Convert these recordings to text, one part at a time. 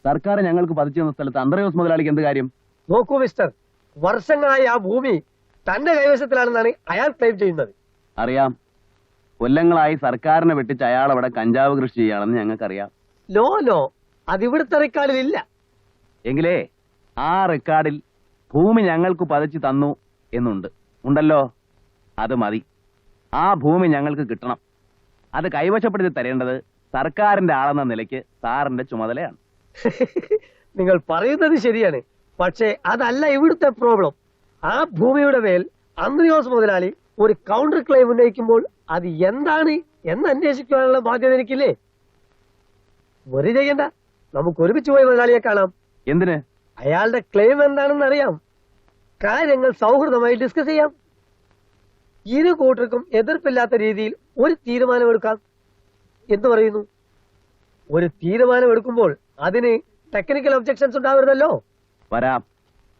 സർക്കാർ ഞങ്ങൾക്ക് പതിച്ചു തന്ന സ്ഥലത്ത് അന്ത്രയോസ് മുതലാളിക്ക് എന്ത് കാര്യം? നോക്കൂ മിസ്റ്റർ, വർഷങ്ങളായി ആ ഭൂമി തന്റെ കൈവശത്തിലാണെന്നാണ് അയാൾ ക്ലെയിം ചെയ്യുന്നത്. അറിയാം, കൊല്ലങ്ങളായി സർക്കാരിനെ വെട്ടിച്ച് അയാൾ അവിടെ കഞ്ചാവ് കൃഷി ചെയ്യുകയാണെന്ന് ഞങ്ങൾക്കറിയാം. നോ, അതിവിടുത്തെ റെക്കോർഡിലില്ല. എങ്കിലേ ആ റെക്കോർഡിൽ ഭൂമി ഞങ്ങൾക്ക് പതിച്ചു തന്നു ഉണ്ടല്ലോ. അത് മതി. ആ ഭൂമി ഞങ്ങൾക്ക് കിട്ടണം. അത് കൈവശപ്പെടുത്തി തരേണ്ടത് സർക്കാരിന്റെ ആളെന്ന നിലയ്ക്ക് സാറിന്റെ ചുമതലയാണ്. നിങ്ങൾ പറയുന്നത് ശരിയാണ്, പക്ഷേ അതല്ല ഇവിടുത്തെ പ്രോബ്ലം. ആ ഭൂമിയുടെ മേൽ അന്ത്രയോസ് മുതലാളി ഒരു കൗണ്ടർ ക്ലെയിം ഉന്നയിക്കുമ്പോൾ അത് എന്താണ് എന്ന് അന്വേഷിക്കാനുള്ള ബാധ്യത എനിക്കില്ലേ? വെറി ചെയ്യണ്ട, നമുക്ക് ഒരുമിച്ച് പോയി മുതലാളിയെ കാണാം. എന്തിന്? അയാളുടെ ക്ലെയിം എന്താണെന്ന് അറിയാം. കാര്യങ്ങൾ സൗഹൃദമായി ഡിസ്കസ് ചെയ്യാം. ഇരു കൂട്ടർക്കും എതിർപ്പില്ലാത്ത രീതിയിൽ ഒരു തീരുമാനമെടുക്കാം. എന്തു പറയുന്നു? ഒരു തീരുമാനമെടുക്കുമ്പോൾ അതിന് ടെക്നിക്കൽ ഒബ്ജക്ഷൻസ് ഉണ്ടാവരുതല്ലോ. വരാം,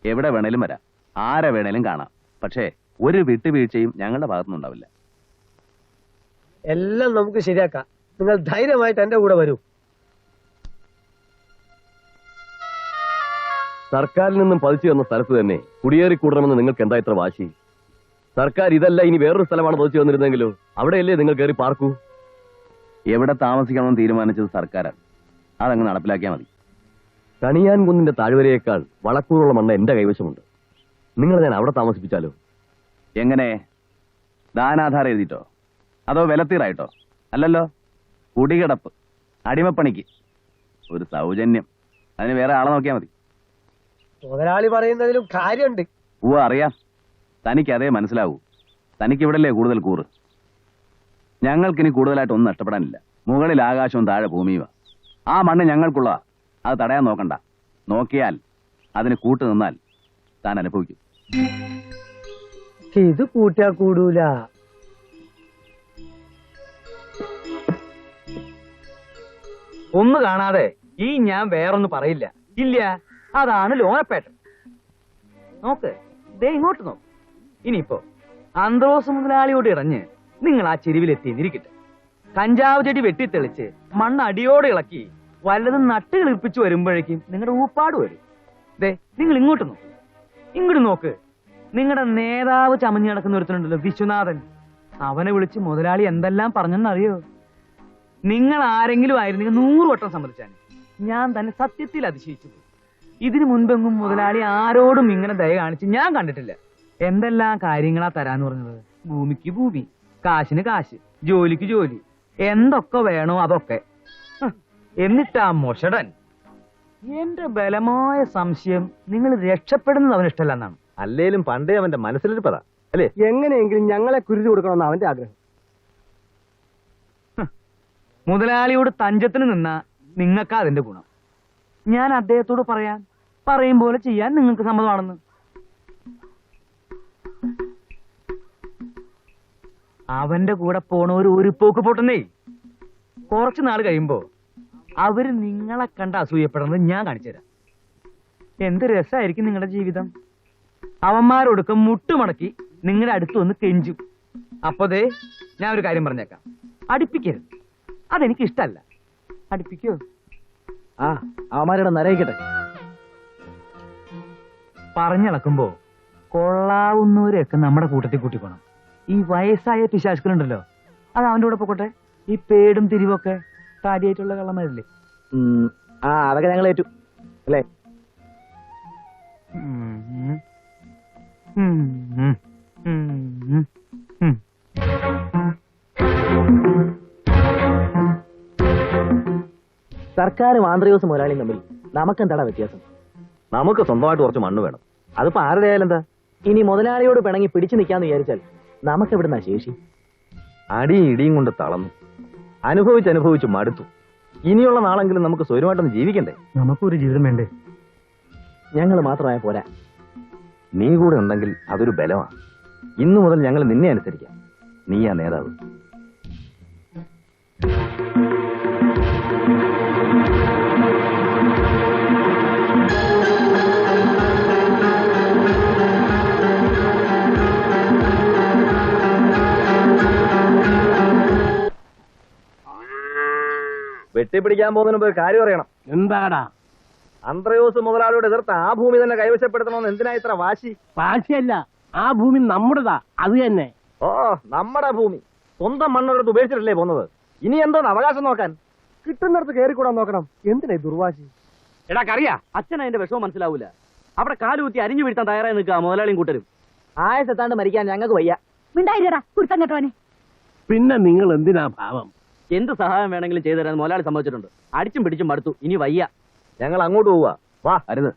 എവിടെ വേണേലും വരാം, ആരെ വേണേലും കാണാം. പക്ഷേ ഒരു വിട്ടുവീഴ്ചയും ഞങ്ങളുടെ ഭാഗത്തുനിന്നുണ്ടാവില്ല. എല്ലാം നമുക്ക് ശരിയാക്കാം. നിങ്ങൾ ധൈര്യമായിട്ട് എന്റെ കൂടെ വരൂ. സർക്കാരിൽ നിന്നും പതിച്ചു തന്ന സ്ഥലത്ത് തന്നെ കുടിയേറിക്കൂടണമെന്ന് നിങ്ങൾക്ക് എന്താ ഇത്ര വാശി? സർക്കാർ ഇതല്ല ഇനി വേറൊരു സ്ഥലമാണ് പതിച്ചു തന്നിരുന്നെങ്കിലോ അവിടെയല്ലേ നിങ്ങൾ കയറി പാർക്കൂ? എവിടെ താമസിക്കണമെന്ന് തീരുമാനിച്ചത് സർക്കാരാണ്. അതങ്ങ് നടപ്പിലാക്കിയാൽ മതി. കണിയാൻകുന്നിന്റെ താഴ്വരയേക്കാൾ വളക്കൂറുള്ള മണ്ണ് എന്റെ കൈവശമുണ്ട്. നിങ്ങൾ ഞാൻ അവിടെ താമസിപ്പിച്ചാലോ? എങ്ങനെ? ദാനാധാരം എഴുതിട്ടോ അതോ വിലത്തീറായിട്ടോ? അല്ലല്ലോ, കുടികിടപ്പ്, അടിമപ്പണിക്ക് ഒരു സൗജന്യം. അതിന് വേറെ ആളെ നോക്കിയാൽ മതി. മുതലാളി പറയുന്നതിലും കാര്യമുണ്ട്. അറിയാം, തനിക്ക് അതേ മനസ്സിലാവൂ. തനിക്കിവിടല്ലേ കൂടുതൽ കൂറ്. ഞങ്ങൾക്കിനി കൂടുതലായിട്ട് ഒന്നും നഷ്ടപ്പെടാനില്ല. മുകളിൽ ആകാശവും താഴെ ഭൂമിയുമാ. ആ മണ്ണ് ഞങ്ങൾക്കുള്ള. അത് തടയാൻ നോക്കണ്ട. നോക്കിയാൽ അതിന് കൂട്ടു നിന്നാൽ താൻ അനുഭവിക്കും. ഇത് കൂട്ടാ കൂടൂല. ഒന്ന് കാണാതെ ഞാൻ വേറൊന്ന് പറയില്ല. ഇല്ല, അതാണ് ലോനപ്പേട്ടൻ. നോക്ക്, ദേ ഇങ്ങോട്ട് നോക്ക്. ഇനിയിപ്പോ അന്ത്രോസ് മുതലാളിയോട് ഇറഞ്ഞ് നിങ്ങൾ ആ ചെരുവിലെത്തിയിരിക്കട്ടെ. കഞ്ചാവ് ചെടി വെട്ടിത്തെളിച്ച് മണ്ണ് അടിയോടെ ഇളക്കി വല്ലതും നട്ട് കിളിർപ്പിച്ചു വരുമ്പോഴേക്കും നിങ്ങളുടെ ഊപ്പാട് വരും. ദേ നിങ്ങൾ ഇങ്ങോട്ട് നോക്ക്, ഇങ്ങോട്ട് നോക്ക്. നിങ്ങളുടെ നേതാവ് ചമഞ്ഞു നടക്കുന്ന ഒരുത്തനുണ്ടല്ലോ, വിശ്വനാഥൻ. അവനെ വിളിച്ച് മുതലാളി എന്തെല്ലാം പറഞ്ഞെന്നറിയോ? നിങ്ങൾ ആരെങ്കിലും ആയിരുന്നെങ്കിൽ 100 വട്ടം സമ്മതിച്ചാണ്. ഞാൻ തന്നെ സത്യത്തിൽ അതിശയിച്ചു. ഇതിനു മുൻപെങ്ങും മുതലാളി ആരോടും ഇങ്ങനെ ദയ കാണിച്ച് ഞാൻ കണ്ടിട്ടില്ല. എന്തെല്ലാം കാര്യങ്ങളാ തരാന്ന് പറഞ്ഞത്. ഭൂമിക്ക് ഭൂമി, കാശിന് കാശ്, ജോലിക്ക് ജോലി, എന്തൊക്കെ വേണോ അതൊക്കെ. എന്നിട്ടാ മൊഷടൻ. എന്റെ ബലമായ സംശയം നിങ്ങൾ രക്ഷപ്പെടുന്നത് അവന് ഇഷ്ടമല്ലെന്നാണ്. അല്ലേലും പണ്ടേ അവന്റെ മനസ്സിലിരിപ്പതാ അല്ലേ? എങ്ങനെയെങ്കിലും ഞങ്ങളെ കുരുതി കൊടുക്കണമെന്ന് അവന്റെ ആഗ്രഹം. മുതലാളിയോട് തഞ്ചത്തിന് നിന്നാ നിങ്ങൾക്കാ അതിന്റെ ഗുണം. ഞാൻ അദ്ദേഹത്തോട് പറയും പോലെ ചെയ്യാൻ നിങ്ങൾക്ക് സമ്മതമാണെന്ന്. അവന്റെ കൂടെ പോണവര് ഒരു പോക്ക് പോട്ടെന്നേ. കുറച്ചു നാൾ കഴിയുമ്പോ അവര് നിങ്ങളെ കണ്ട് അസൂയപ്പെടുന്നത് ഞാൻ കാണിച്ചുതരാം. എന്ത് രസമായിരിക്കും നിങ്ങളുടെ ജീവിതം. അവന്മാരൊടുക്കം മുട്ടുമടക്കി നിങ്ങളുടെ അടുത്ത് വന്ന് കെഞ്ചും. അപ്പോതേ ഞാൻ ഒരു കാര്യം പറഞ്ഞേക്കാം, അടുപ്പിക്കരുത്. അതെനിക്ക് ഇഷ്ടല്ല. അടുപ്പിക്കോ? അവന്മാരുടെ നരയിക്കട്ടെ. പറഞ്ഞിളക്കുമ്പോ കൊള്ളാവുന്നവരെയൊക്കെ നമ്മുടെ കൂട്ടത്തിൽ കൂട്ടിപ്പോണം. ഈ വയസ്സായ പിശാചുക്കളുണ്ടല്ലോ, അത് അവന്റെ കൂടെ പോട്ടെ. ഈ പേടും തിരിവൊക്കെ കാര്യമായിട്ടുള്ള കള്ളന്മാരില്ലേ? അതൊക്കെ ഞങ്ങൾ ഏറ്റു അല്ലേ? സർക്കാരും ആന്ത്രയോസ് മുതലാളിയും തമ്മിൽ നമുക്കെന്താടാ വ്യത്യാസം? നമുക്ക് സ്വന്തമായിട്ട് കുറച്ച് മണ്ണ് വേണം. അതിപ്പോ ആരുടെ ആയാലും എന്താ? ഇനി മുതലാളിയോട് പിണങ്ങി പിടിച്ചു നിൽക്കാന്ന് വിചാരിച്ചാൽ നമുക്ക് എവിടുന്നാ ശേഷി? അടിയും ഇടിയും കൊണ്ട് തളർന്നു, അനുഭവിച്ച് മടുത്തു. ഇനിയുള്ള നാളെങ്കിലും നമുക്ക് സ്വയമായിട്ടൊന്ന് ജീവിക്കണ്ടേ? നമുക്കൊരു ജീവിതം വേണ്ടേ? ഞങ്ങൾ മാത്രമായ പോരാ, നീ കൂടെ ഉണ്ടെങ്കിൽ അതൊരു ബലമാണ്. ഇന്നു മുതൽ ഞങ്ങൾ നിന്നെ അനുസരിക്കാം. നീയാ നേതാവ്. വെട്ടിപ്പിടിക്കാൻ പോകുന്നതിന് മുമ്പ് ഒരു കാര്യം അറിയണം. എന്താടാ? അന്ത്രയോസ് മുതലാളിയോട് എതിർത്ത് ആ ഭൂമി തന്നെ കൈവശപ്പെടുത്തണമെന്ന് എന്തിനാ ഇത്ര വാശി? വാശിയല്ല, ആ ഭൂമി നമ്മുടേതാ, അത് തന്നെ. ഓ, നമ്മുടെ ഭൂമി സ്വന്തം മണ്ണൊരിടത്ത് ഉപേക്ഷിച്ചിട്ടല്ലേ പോകുന്നത്. ഇനി എന്തോന്ന് അവകാശം നോക്കാൻ? കിട്ടുന്നിടത്ത് കയറിക്കൂടാൻ നോക്കണം. എന്തിനാ ദുർവാശി? എടാ കറിയാ, അച്ഛൻ അതിന്റെ വിഷമം മനസ്സിലാവൂല. അവിടെ കാലുകുത്തി അരിഞ്ഞു വീഴ്ത്താൻ തയ്യാറായി നിൽക്കുക മുതലാളിയും കൂട്ടരും. ആയസെത്താണ്ട് മരിക്കാൻ ഞങ്ങൾക്ക് വയ്യ. മിണ്ടായിരടാ കുരുത്തം കേട്ടോനെ. പിന്നെ നിങ്ങൾ എന്തിനാ ഭാവം? എന്ത് സഹായം വേണമെങ്കിലും ചെയ്തു തരാൻ മുതലാളി സമ്മതിച്ചിട്ടുണ്ട്. അടിച്ചും പിടിച്ചും മടുത്തു, ഇനി വയ്യ. ഞങ്ങൾ അങ്ങോട്ട് പോവാ. വാ. അരുത്,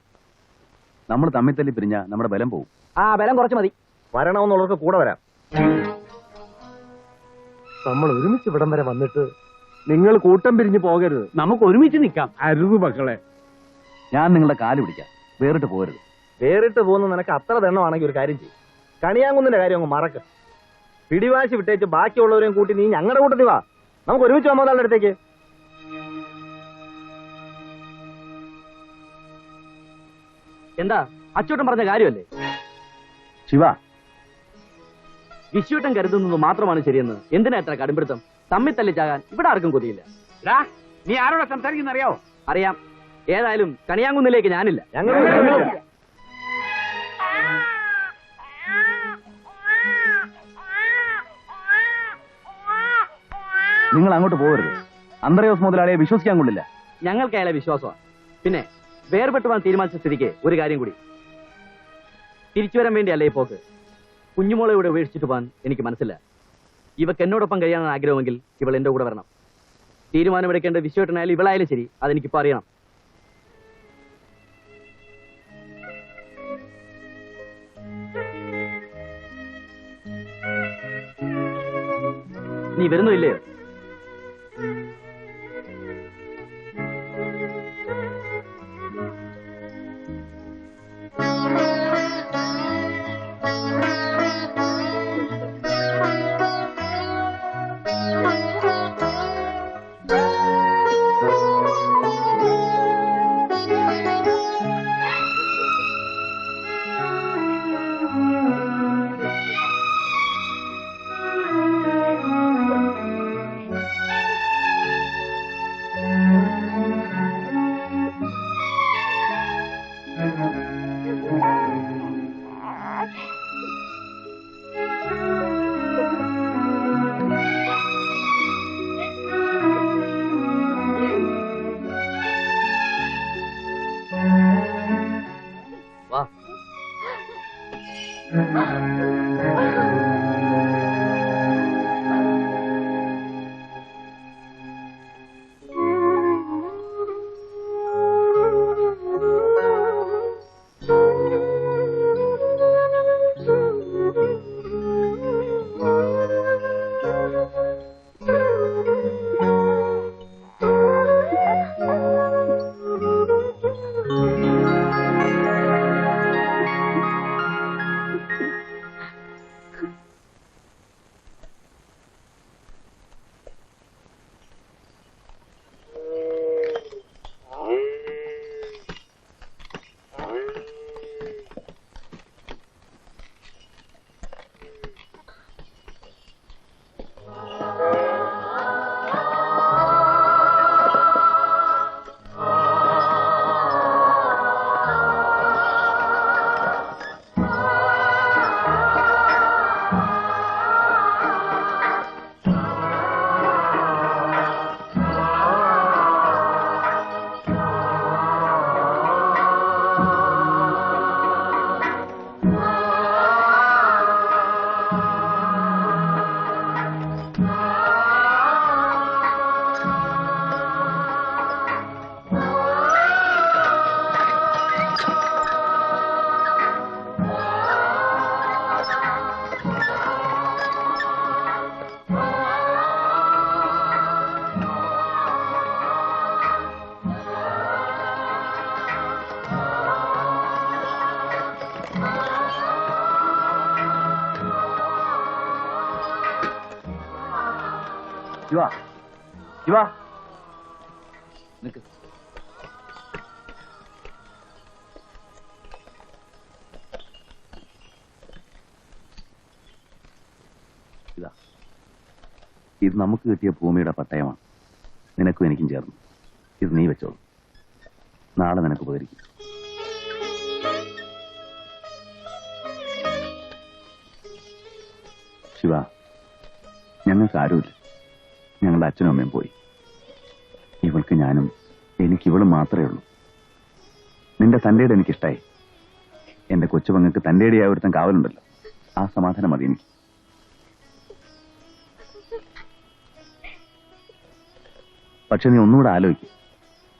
നമ്മൾ തമ്മിൽ തല്ലി പിരിഞ്ഞ നമ്മുടെ ബലം പോവും. ആ ബലം കുറച്ച് മതി. വരണമെന്നുള്ളവർക്ക് കൂടെ വരാം. നമ്മൾ ഒരുമിച്ച് ഇവിടം വരെ വന്നിട്ട് നിങ്ങൾ കൂട്ടം പിരിഞ്ഞു പോകരുത്, നമുക്ക് ഒരുമിച്ച് നിൽക്കാം. അരുത് മക്കളെ. ഞാൻ നിങ്ങളുടെ കാല് പിടിക്കാം, വേറിട്ട് പോകരുത്. വേറിട്ട് പോകുന്ന നിനക്ക് അത്ര ദണ്ണമാണെങ്കിൽ ഒരു കാര്യം ചെയ്യും. കണിയാങ്കുന്നിന്റെ കാര്യം അങ്ങ് മറക്ക്. പിടിവാശി വിട്ടേച്ച് ബാക്കിയുള്ളവരെയും കൂട്ടി നീ ഞങ്ങളുടെ കൂട്ടത്തിൽ വാ. നമുക്ക് ഒരുമിച്ച് വാ മുതലാളിയുടെ അടുത്തേക്ക്. എന്താ അച്ചൂട്ടൻ പറഞ്ഞ കാര്യമല്ലേ? ശിവ, വിശ്വട്ടൻ കരുതുന്നത് മാത്രമാണ് ശരിയെന്ന് എന്തിനാ എത്ര കടുംപിടുത്തം? തമ്മിൽ തല്ലിച്ചാകാൻ ഇവിടെ ആർക്കും കൊതിയില്ല. നീ ആരോടെ സംസാരിക്കുന്ന അറിയാവോ? അറിയാം. ഏതായാലും കണിയാങ്കുന്നിലേക്ക് ഞാനില്ല. ഞങ്ങൾ നിങ്ങൾ അങ്ങോട്ട് പോകരുത്. അന്ത്രയോസ് മുതലാളിയെ വിശ്വസിക്കാൻ കൊള്ളില്ല. ഞങ്ങൾക്ക് അയാളെ വിശ്വാസമാണ്. പിന്നെ വേർപെട്ടു പോകാൻ തീരുമാനിച്ച സ്ഥിതിക്ക് ഒരു കാര്യം കൂടി. തിരിച്ചു വരാൻ വേണ്ടിയല്ലേ ഈ പോക്ക്. കുഞ്ഞുമോളെ ഇവിടെ ഉപേക്ഷിച്ചിട്ട് പോകാൻ എനിക്ക് മനസ്സില്ല. ഇവക്ക് എന്നോടൊപ്പം കഴിയാനാണ് ആഗ്രഹമെങ്കിൽ ഇവൾ എന്റെ കൂടെ വരണം. തീരുമാനമെടുക്കേണ്ട വിശ്വട്ടനായാലും ഇവളായാലും ശരി, അതെനിക്കിപ്പോ അറിയണം. നീ വരുന്നോ ഇല്ലയോ? ശിവ, ശിവ, നിക്ക്. ഇതാ, ഇത് നമുക്ക് കിട്ടിയ ഭൂമിയുടെ പട്ടയമാണ്. നിനക്കും എനിക്കും ചേർന്നു. ഇത് നീ വെച്ചോളൂ. നാളെ നിനക്ക് ഉപകരിക്കും. ശിവ, ഞങ്ങൾക്ക് ആരുമില്ല. ഞങ്ങളുടെ അച്ഛനും അമ്മയും പോയി. ഇവൾക്ക് ഞാനും, എനിക്ക് ഇവളും മാത്രമേ ഉള്ളൂ. നിന്റെ തന്റേട് എനിക്കിഷ്ടായി. എന്റെ കൊച്ചുപങ്ങൾക്ക് തന്റേടിയായ ഒരുത്തൻ കാവലുണ്ടല്ലോ, ആ സമാധാനം മതി എനിക്ക്. പക്ഷെ നീ ഒന്നുകൂടെ ആലോചിക്കും.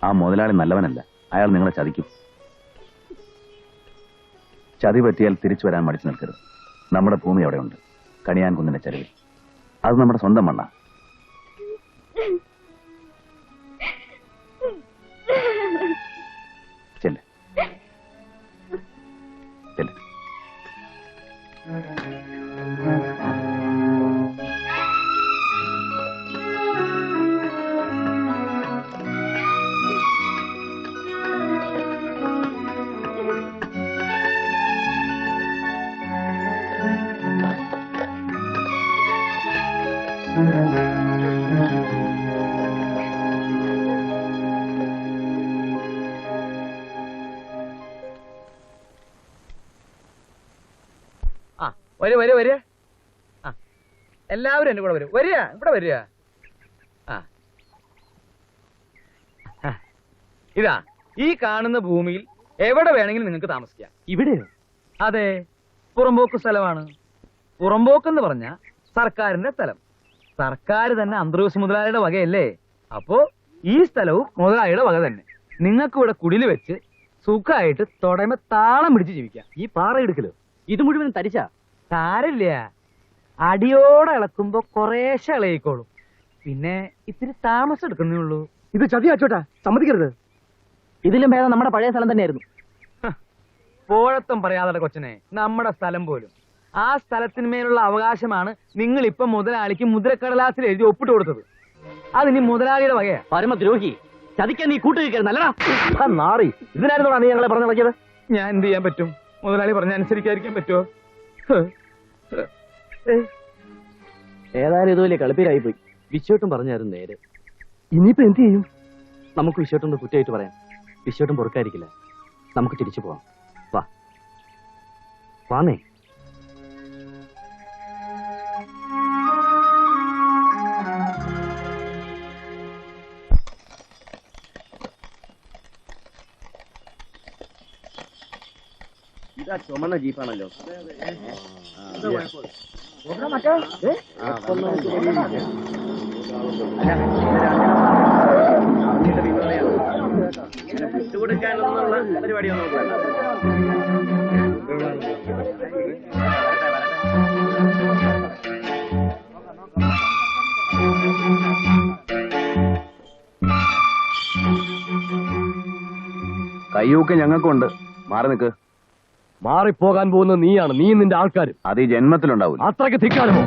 ആ മുതലാളി നല്ലവനല്ല, അയാൾ നിങ്ങളെ ചതിക്കും. ചതി പറ്റിയാൽ തിരിച്ചു വരാൻ മടിച്ചു നിൽക്കരുത്. നമ്മുടെ ഭൂമി അവിടെയുണ്ട്, കണിയാൻ കുന്നിന്റെ ചെലവിൽ. അത് നമ്മുടെ സ്വന്തം മണ്ണ. ചെല്ല് ചെല്ല്. വരിക. ആ, എല്ലാവരും എന്റെ കൂടെ വരും. വരിക, ഇവിടെ വരിക. ആ, ഇതാ ഈ കാണുന്ന ഭൂമിയിൽ എവിടെ വേണമെങ്കിലും നിങ്ങൾക്ക് താമസിക്കാം. ഇവിടെയോ? അതെ, പുറമ്പോക്ക് സ്ഥലമാണ്. പുറമ്പോക്കെന്ന് പറഞ്ഞ സർക്കാരിന്റെ സ്ഥലം. സർക്കാർ തന്നെ അന്ത്രോസ് മുതലാളിയുടെ വകയല്ലേ? അപ്പോ ഈ സ്ഥലവും മുതലാളിയുടെ വക തന്നെ. നിങ്ങൾക്ക് ഇവിടെ കുടില് വെച്ച് സുഖമായിട്ട് തൊടമ താളം പിടിച്ച് ജീവിക്കാം. ഈ പാറ എടുക്കലോ? ഇത് മുഴുവൻ തരിച്ചാ? സാരില്ല, അടിയോടെ ഇളക്കുമ്പോ കുറേശ്ശെ ഇളയിക്കോളും. പിന്നെ ഇത്തിരി താമസം എടുക്കുന്നേ ഉള്ളൂ. ഇത് ചതിയാച്ചോട്ടാ, സമ്മതിക്കരുത്. ഇതിലും ഭേദം നമ്മുടെ പഴയ സ്ഥലം തന്നെയായിരുന്നു. പോഴത്തം പറയാതെ കൊച്ചനെ, നമ്മുടെ സ്ഥലം പോലും. ആ സ്ഥലത്തിന്മേലുള്ള അവകാശമാണ് നിങ്ങൾ ഇപ്പൊ മുതലാളിക്ക് മുദ്രക്കടലാസിൽ എഴുതി ഒപ്പിട്ട് കൊടുത്തത്. അതിനി മുതലാളിയുടെ വകയാ. പരമദ്രോഹി, ചതിക്കാൻ നീ കൂട്ടുകയറി നല്ലടാ. നാറി, ഇതിനായിരുന്നോടാ നീ ഞങ്ങളെ പറഞ്ഞു നോക്കിയത്? ഞാൻ എന്ത് ചെയ്യാൻ പറ്റും? മുതലാളി പറഞ്ഞ അനുസരിക്കാതിരിക്കാൻ പറ്റുമോ? ഏതായാലും ഇത് വലിയ കളിപ്പീരായി പോയി. വിശ്വട്ടും പറഞ്ഞായിരുന്നു നേരെ. ഇനിയിപ്പോ എന്ത് ചെയ്യും? നമുക്ക് വിശ്വട്ടൊന്ന് കുറ്റമായിട്ട് പറയാം. വിശ്വട്ടും പൊറുക്കായിരിക്കില്ല. നമുക്ക് തിരിച്ചു പോവാം. വാ വാന്നേ. ഇതാ ചുമന്ന ജീപ്പാണല്ലോ. വിട്ടുകൊടുക്കാനുള്ള പരിപാടിയൊന്നും. കയ്യൂക്ക് ഞങ്ങൾക്കുണ്ട്. മാറി നിൽക്ക്. മാറിപ്പോകാൻ പോകുന്ന നീയാണ്, നീ നിന്റെ ആൾക്കാരും. അത് ഈ ജന്മത്തിലുണ്ടാവില്ല. അത്രയ്ക്ക് ധിക്കാരമോ?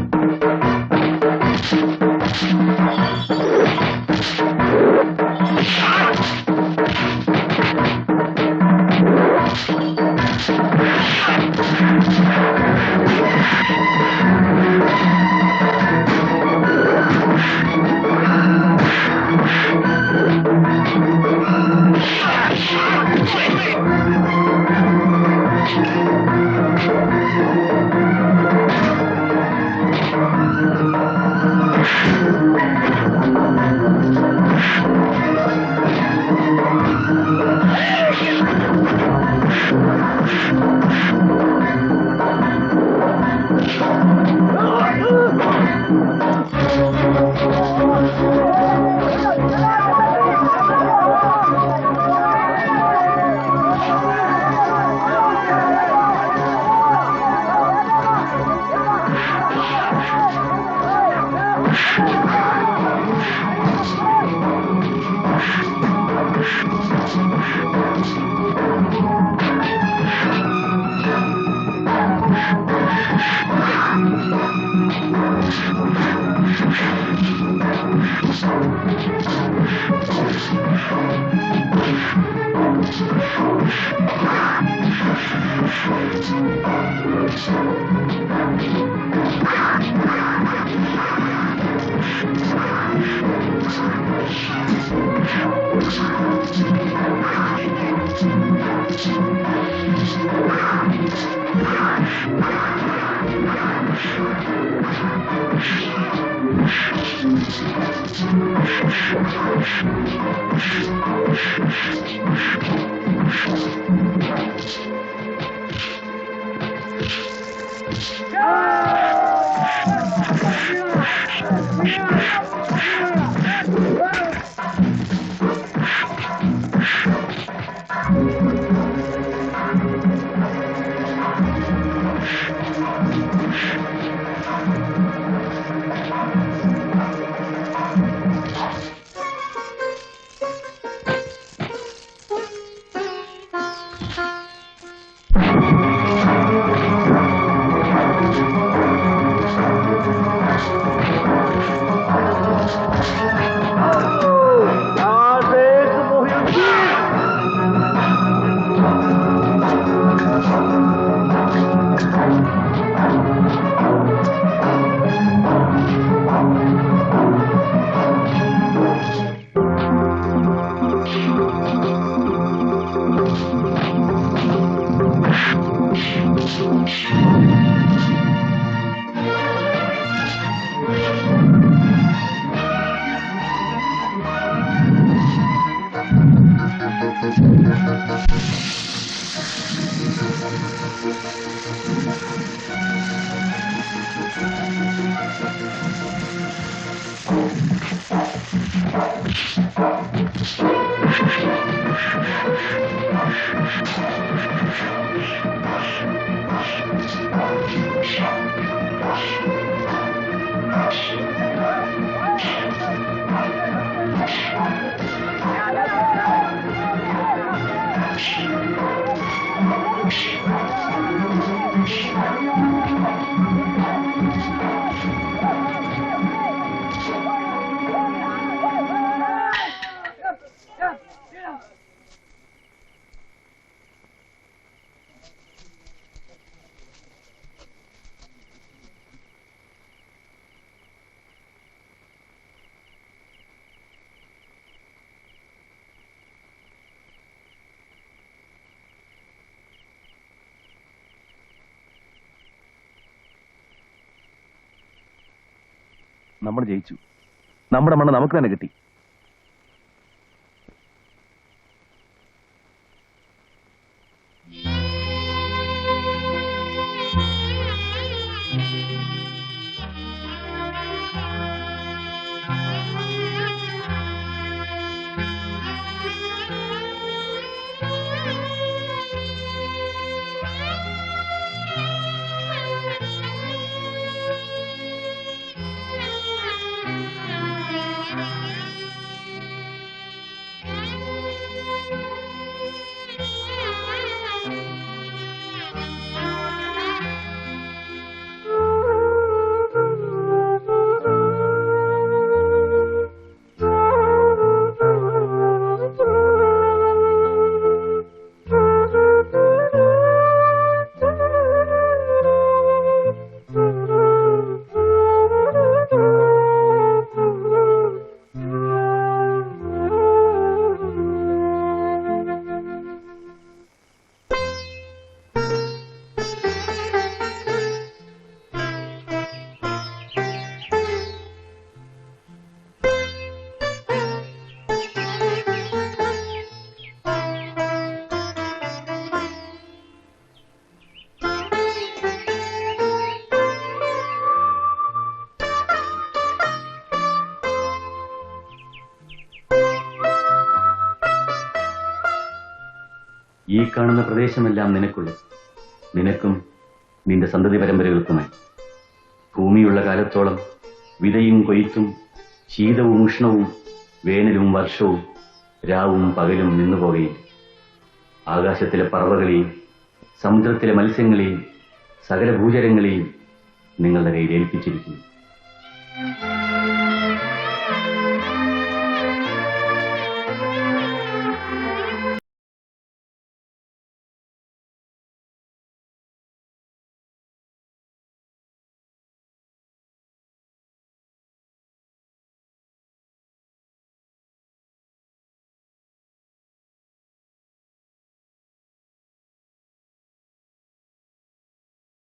നമ്മൾ ജയിച്ചു. നമ്മുടെ മണ്ണ് നമുക്ക് തന്നെ കിട്ടി. ഈ കാണുന്ന പ്രദേശമെല്ലാം നിനക്കുള്ളത്, നിനക്കും നിന്റെ സന്തതി പരമ്പരകൾക്കുമായി. ഭൂമിയുള്ള കാലത്തോളം വിതയും കൊയ്ത്തും ശീതവും ഉഷ്ണവും വേനലും വർഷവും രാവും പകലും നിന്നുപോകയില്ല. ആകാശത്തിലെ പറവകളെയും സമുദ്രത്തിലെ മത്സ്യങ്ങളെയും സകല ഭൂചരങ്ങളെയും നിങ്ങളുടെ കയ്യിൽ ഏൽപ്പിച്ചിരിക്കുന്നു.